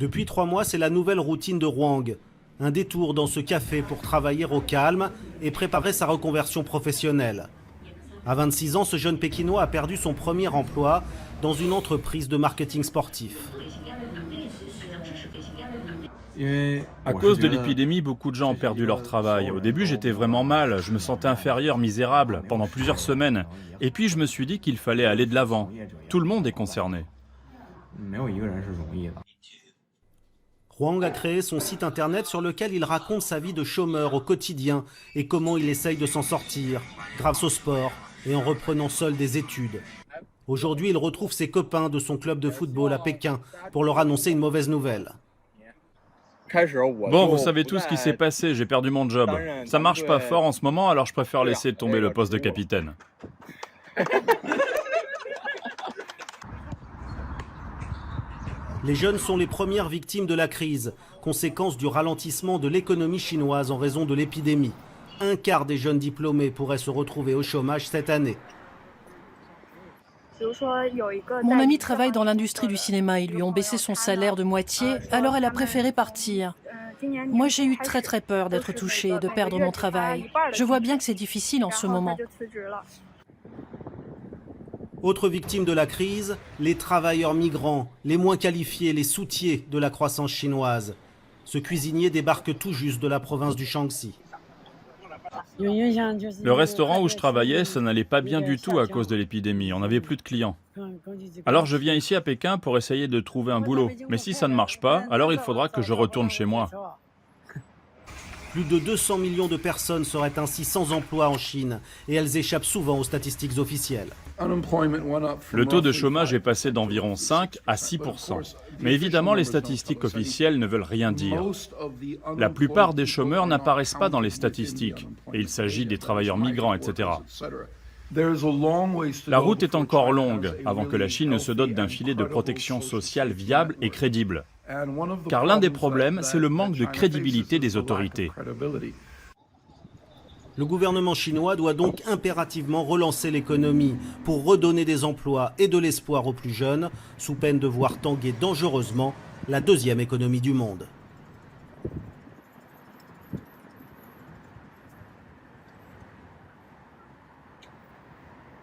Depuis 3 mois, c'est la nouvelle routine de Huang. Un détour dans ce café pour travailler au calme et préparer sa reconversion professionnelle. À 26 ans, ce jeune Pékinois a perdu son premier emploi dans une entreprise de marketing sportif. À cause de l'épidémie, beaucoup de gens ont perdu leur travail. Au début, j'étais vraiment mal, je me sentais inférieur, misérable, pendant plusieurs semaines. Et puis, je me suis dit qu'il fallait aller de l'avant. Tout le monde est concerné. Huang a créé son site internet sur lequel il raconte sa vie de chômeur au quotidien et comment il essaye de s'en sortir, grâce au sport et en reprenant seul des études. Aujourd'hui, il retrouve ses copains de son club de football à Pékin pour leur annoncer une mauvaise nouvelle. Bon, vous savez tout ce qui s'est passé, j'ai perdu mon job. Ça marche pas fort en ce moment, alors je préfère laisser tomber le poste de capitaine. Les jeunes sont les premières victimes de la crise, conséquence du ralentissement de l'économie chinoise en raison de l'épidémie. Un quart des jeunes diplômés pourraient se retrouver au chômage cette année. Mon amie travaille dans l'industrie du cinéma. Ils lui ont baissé son salaire de moitié, alors elle a préféré partir. Moi, j'ai eu très peur d'être touchée, de perdre mon travail. Je vois bien que c'est difficile en ce moment. Autre victime de la crise, les travailleurs migrants, les moins qualifiés, les soutiers de la croissance chinoise. Ce cuisinier débarque tout juste de la province du Shaanxi. Le restaurant où je travaillais, ça n'allait pas bien du tout à cause de l'épidémie, on n'avait plus de clients. Alors je viens ici à Pékin pour essayer de trouver un boulot. Mais si ça ne marche pas, alors il faudra que je retourne chez moi. Plus de 200 millions de personnes seraient ainsi sans emploi en Chine et elles échappent souvent aux statistiques officielles. Le taux de chômage est passé d'environ 5 à 6%. Mais évidemment, les statistiques officielles ne veulent rien dire. La plupart des chômeurs n'apparaissent pas dans les statistiques, et il s'agit des travailleurs migrants, etc. La route est encore longue avant que la Chine ne se dote d'un filet de protection sociale viable et crédible. Car l'un des problèmes, c'est le manque de crédibilité des autorités. Le gouvernement chinois doit donc impérativement relancer l'économie pour redonner des emplois et de l'espoir aux plus jeunes, sous peine de voir tanguer dangereusement la deuxième économie du monde.